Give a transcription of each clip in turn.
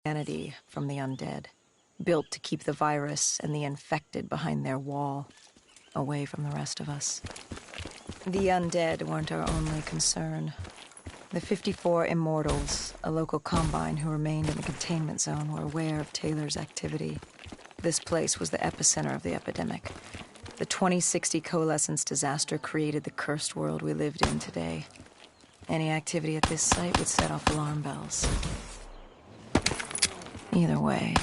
humanity from the undead, built to keep the virus and the infected behind their wall, away from the rest of us. The undead weren't our only concern. The 54 Immortals, a local combine who remained in the containment zone, were aware of Taylor's activity. This place was the epicenter of the epidemic. The 2060 coalescence disaster created the cursed world we lived in today. Any activity at this site would set off alarm bells. Either way,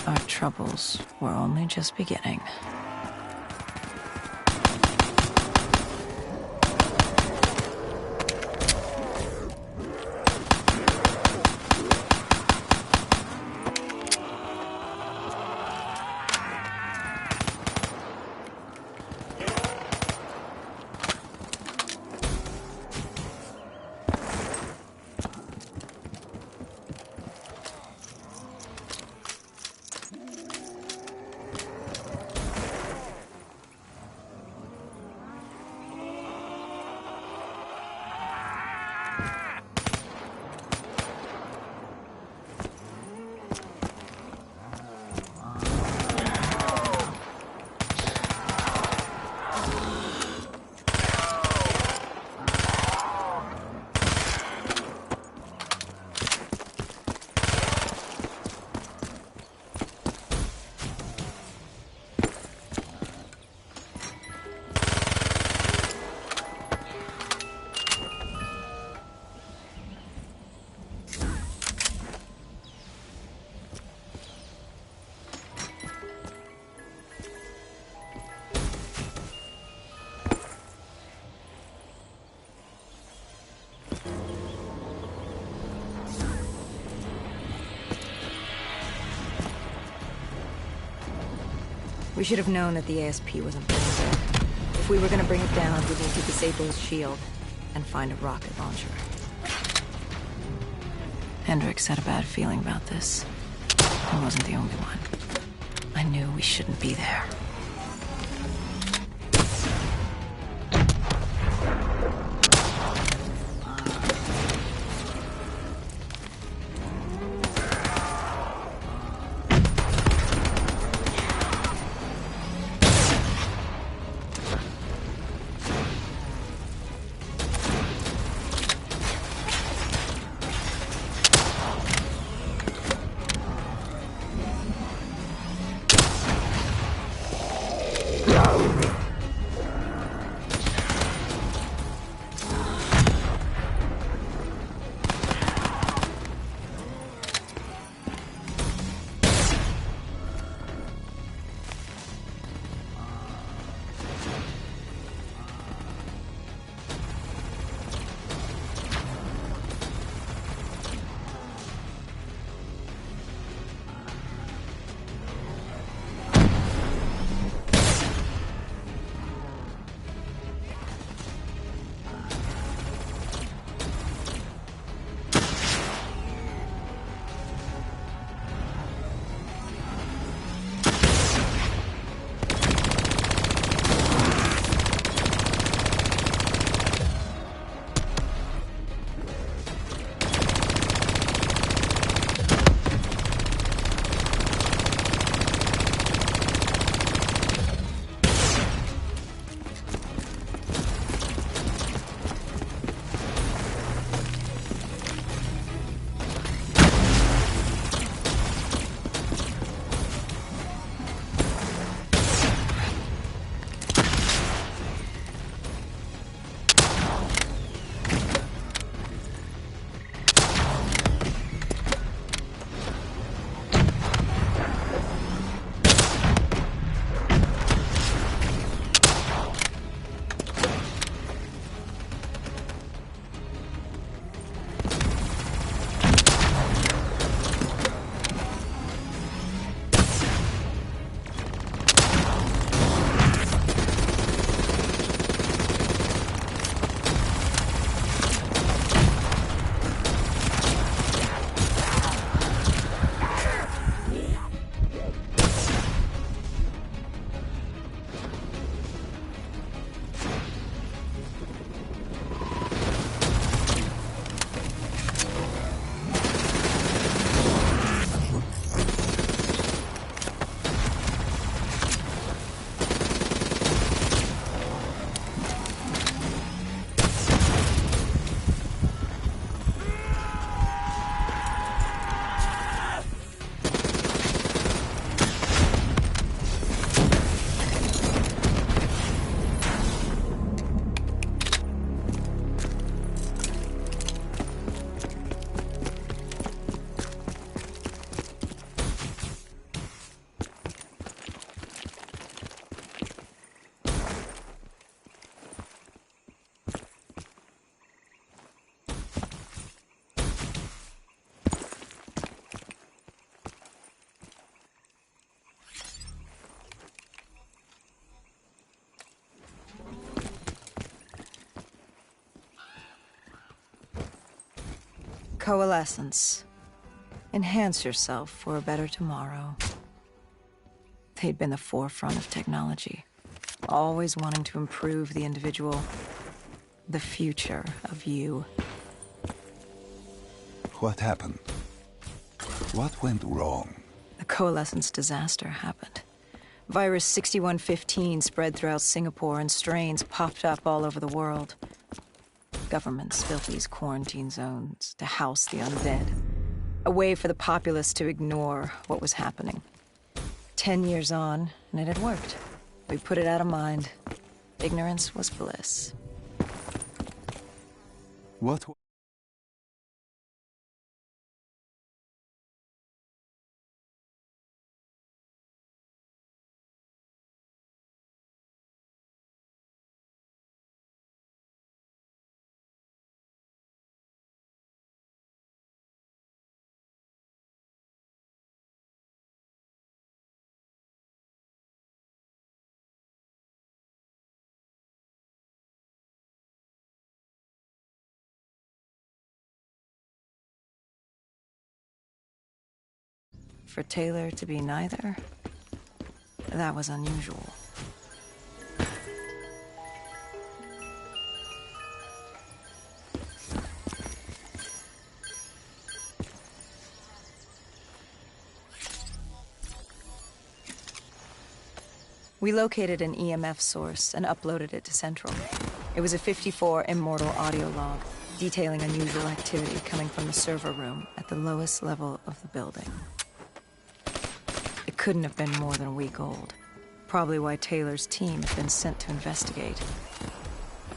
our troubles were only just beginning. We should have known that the ASP wasn't there. If we were gonna bring it down, we'd need to disable his shield and find a rocket launcher. Hendricks had a bad feeling about this. He wasn't the only one. I knew we shouldn't be there. Coalescence. Enhance yourself for a better tomorrow. They'd been the forefront of technology, always wanting to improve the individual, the future of you. What happened? What went wrong? The Coalescence disaster happened. Virus 6115 spread throughout Singapore and strains popped up all over the world. Governments built these quarantine zones to house the undead. A way for the populace to ignore what was happening. 10 years on, and it had worked. We put it out of mind. Ignorance was bliss. What? For Taylor to be neither, that was unusual. We located an EMF source and uploaded it to Central. It was a 54 immortal audio log, detailing unusual activity coming from the server room at the lowest level of the building. It couldn't have been more than a week old. Probably why Taylor's team had been sent to investigate.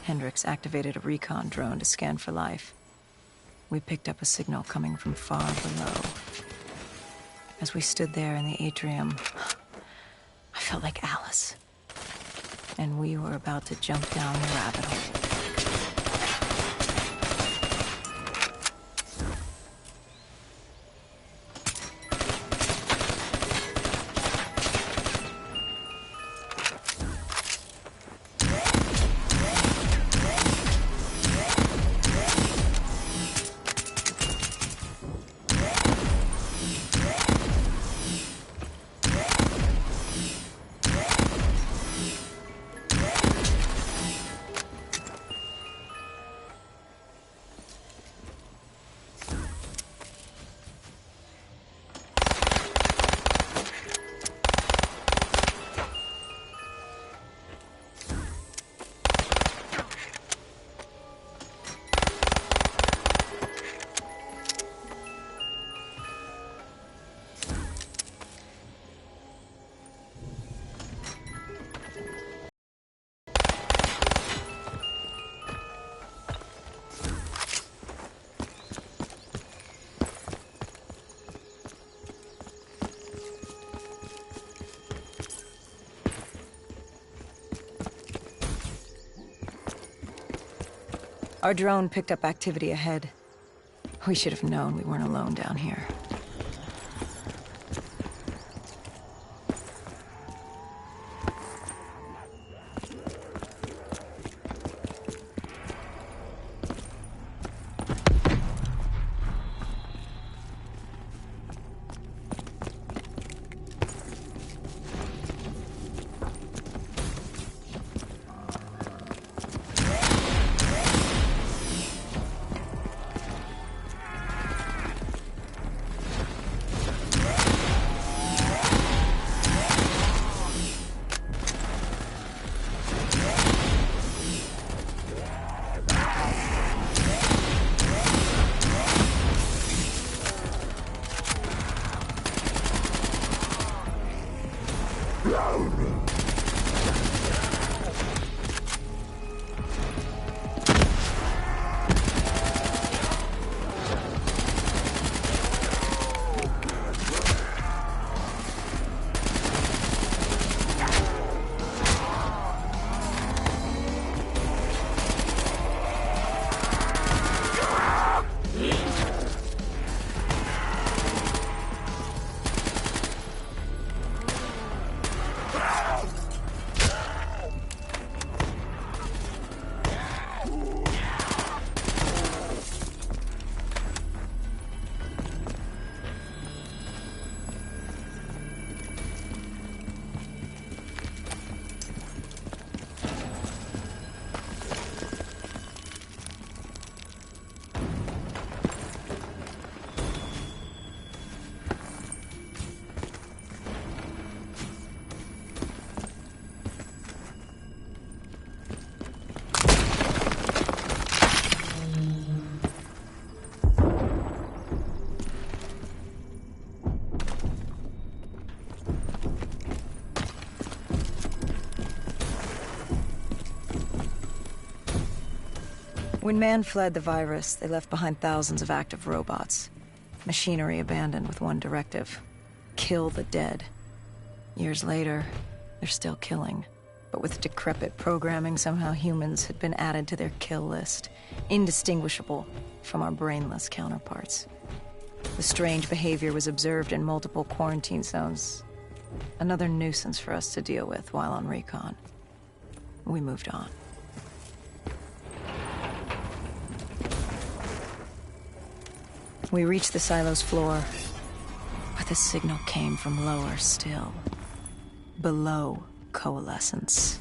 Hendricks activated a recon drone to scan for life. We picked up a signal coming from far below. As we stood there in the atrium, I felt like Alice. And we were about to jump down the rabbit hole. Our drone picked up activity ahead. We should have known we weren't alone down here. When man fled the virus, they left behind thousands of active robots. Machinery abandoned with one directive: kill the dead. Years later, they're still killing. But with decrepit programming, somehow humans had been added to their kill list, indistinguishable from our brainless counterparts. The strange behavior was observed in multiple quarantine zones. Another nuisance for us to deal with while on recon. We moved on. We reached the silo's floor, but the signal came from lower still. Below coalescence.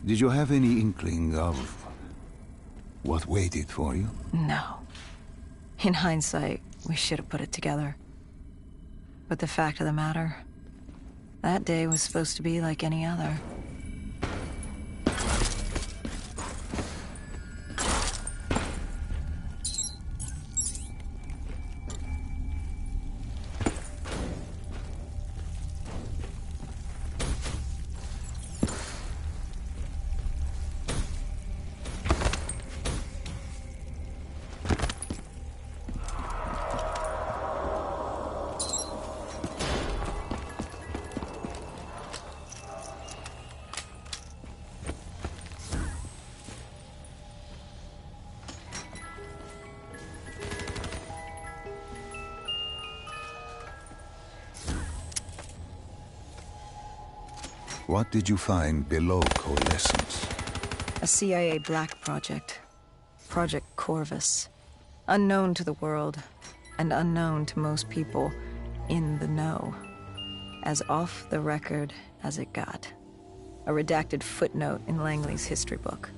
Did you have any inkling of what waited for you? No. In hindsight, we should have put it together. But the fact of the matter, that day was supposed to be like any other. What did you find below Coalescence? A CIA black project. Project Corvus. Unknown to the world, and unknown to most people in the know. As off the record as it got. A redacted footnote in Langley's history book.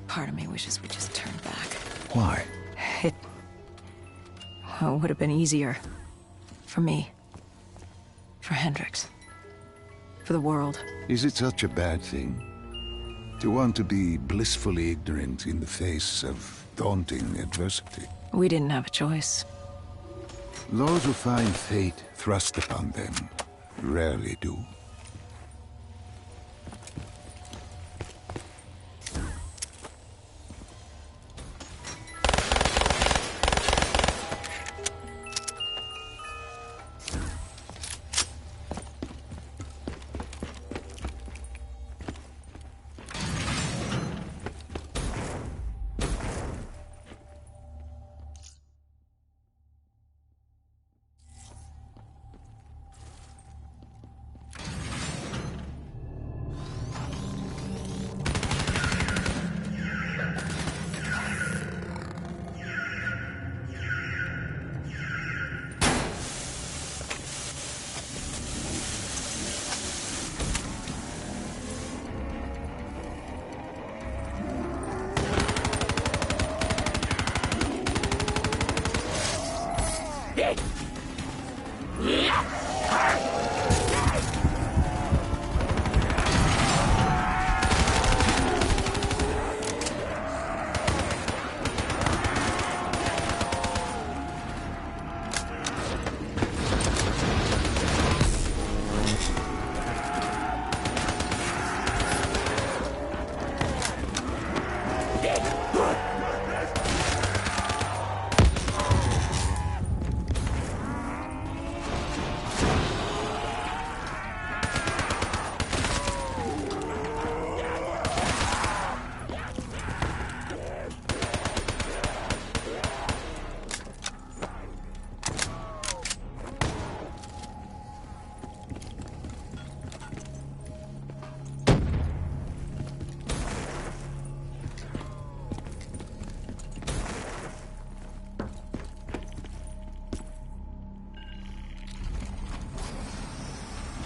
Part of me wishes we just turned back. Why? It would have been easier. For me. For Hendricks. For the world. Is it such a bad thing? To want to be blissfully ignorant in the face of daunting adversity? We didn't have a choice. Those who find fate thrust upon them rarely do.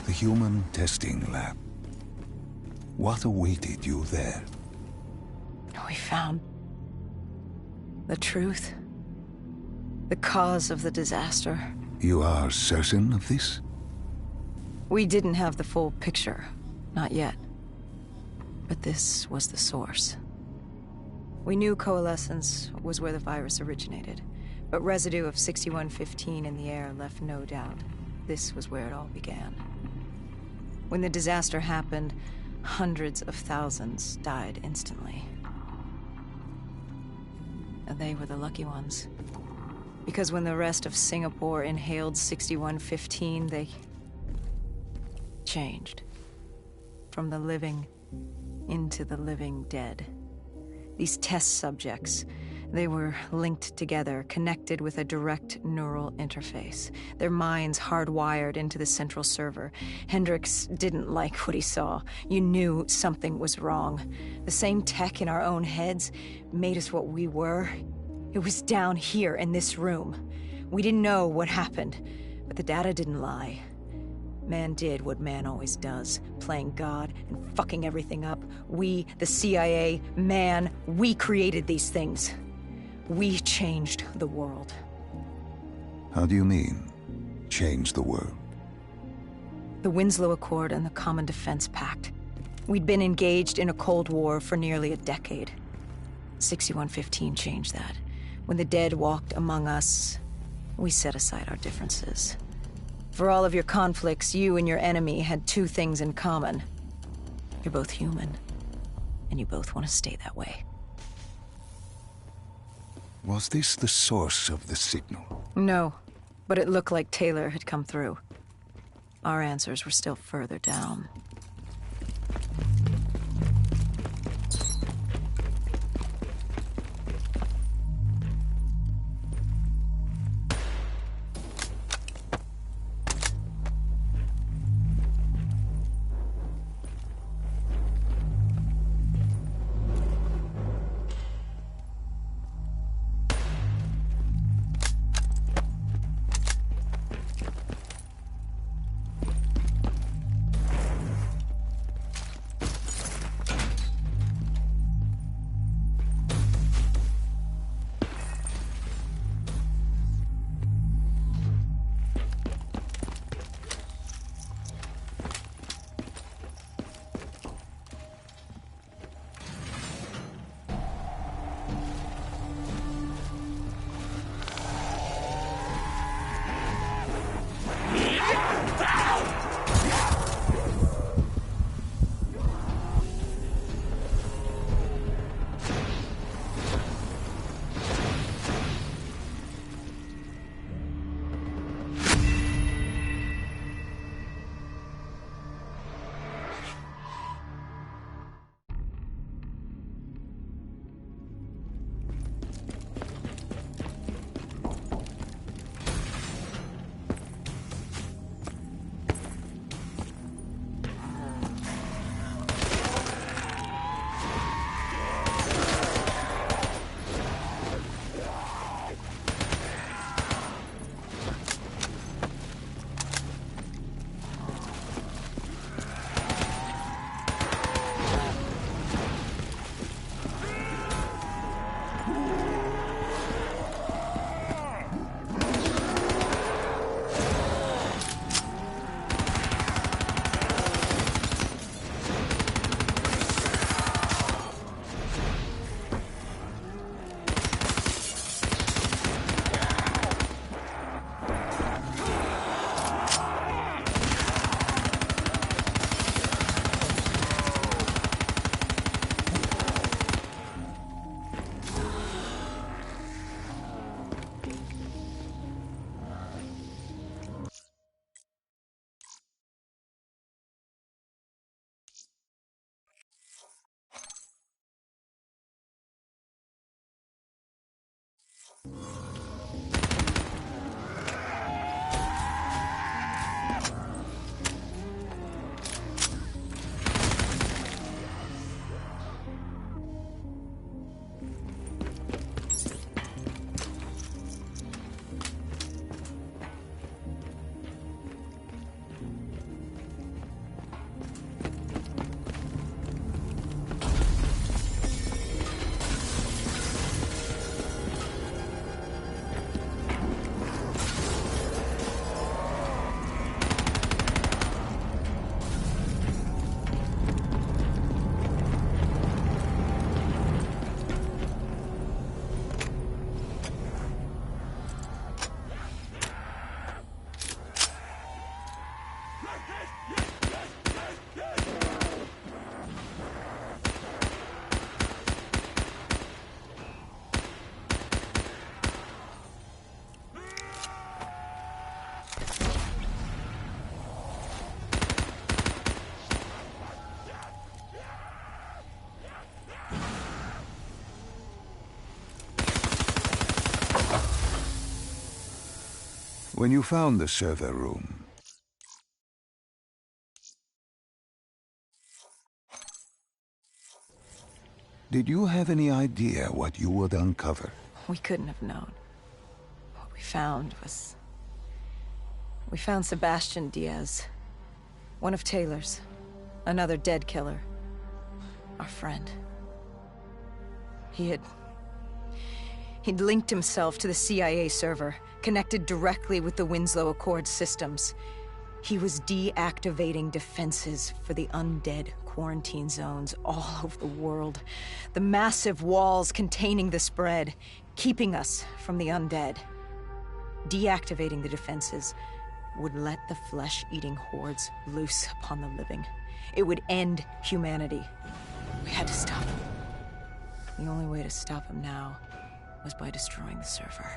The human testing lab. What awaited you there? We found the truth. The cause of the disaster. You are certain of this? We didn't have the full picture. Not yet. But this was the source. We knew Coalescence was where the virus originated, but residue of 6115 in the air left no doubt. This was where it all began. When the disaster happened, hundreds of thousands died instantly. And they were the lucky ones. Because when the rest of Singapore inhaled 6115, they changed. From the living into the living dead. These test subjects, they were linked together, connected with a direct neural interface. Their minds hardwired into the central server. Hendricks didn't like what he saw. You knew something was wrong. The same tech in our own heads made us what we were. It was down here in this room. We didn't know what happened, but the data didn't lie. Man did what man always does, playing God and fucking everything up. We, the CIA, man, we created these things. We changed the world. How do you mean, change the world? The Winslow Accord and the Common Defense Pact. We'd been engaged in a Cold War for nearly a decade. 6115 changed that. When the dead walked among us, we set aside our differences. For all of your conflicts, you and your enemy had two things in common. You're both human, and you both want to stay that way. Was this the source of the signal? No, but it looked like Taylor had come through. Our answers were still further down. When you found the server room, did you have any idea what you would uncover? We couldn't have known. What we found was... We found Sebastian Diaz. One of Taylor's. Another dead killer. Our friend. He'd linked himself to the CIA server, connected directly with the Winslow Accord systems. He was deactivating defenses for the undead quarantine zones all over the world. The massive walls containing the spread, keeping us from the undead. Deactivating the defenses would let the flesh-eating hordes loose upon the living. It would end humanity. We had to stop him. The only way to stop him now was by destroying the server.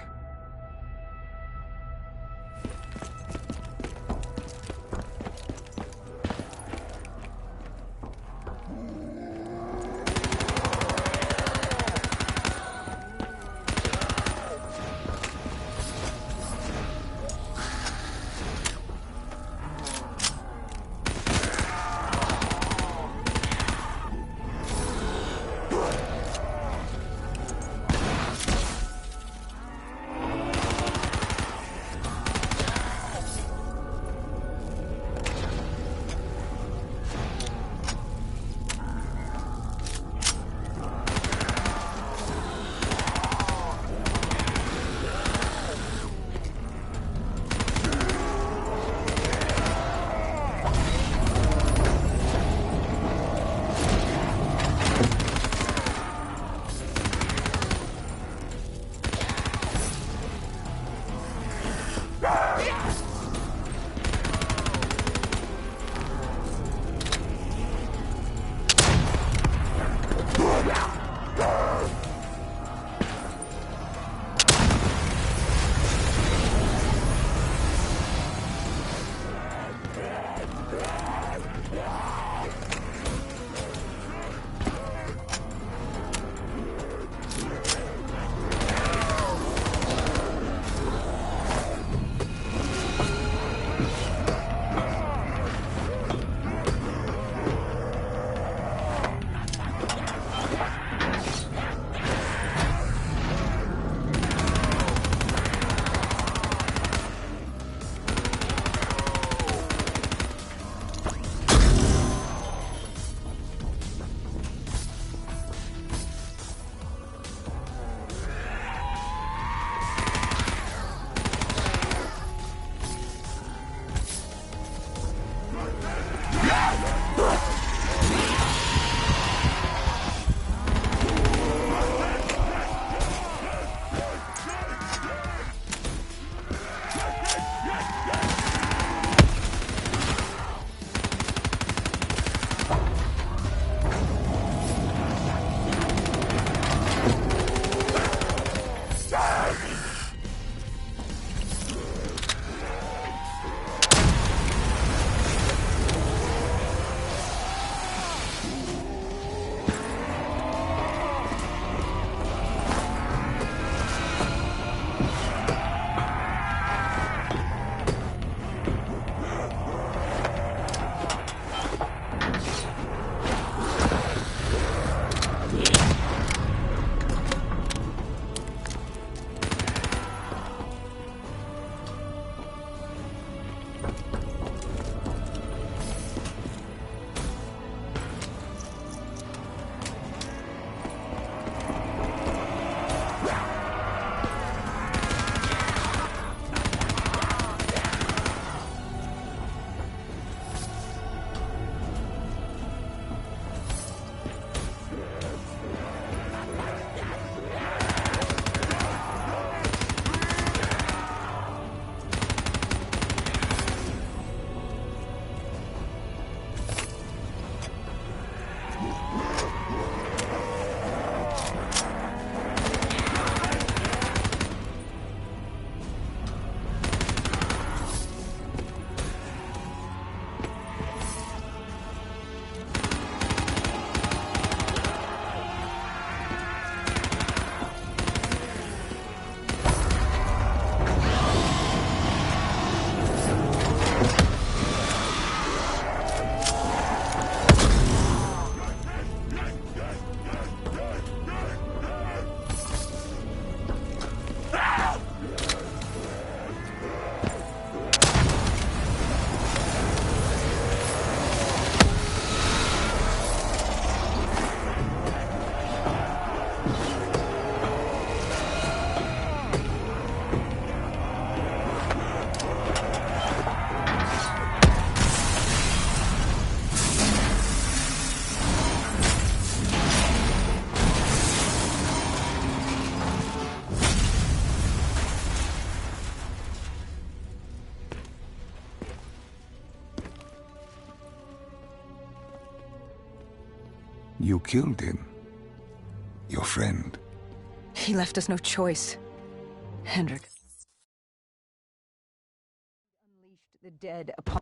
You killed him. Your friend. He left us no choice. Hendrik unleashed the dead upon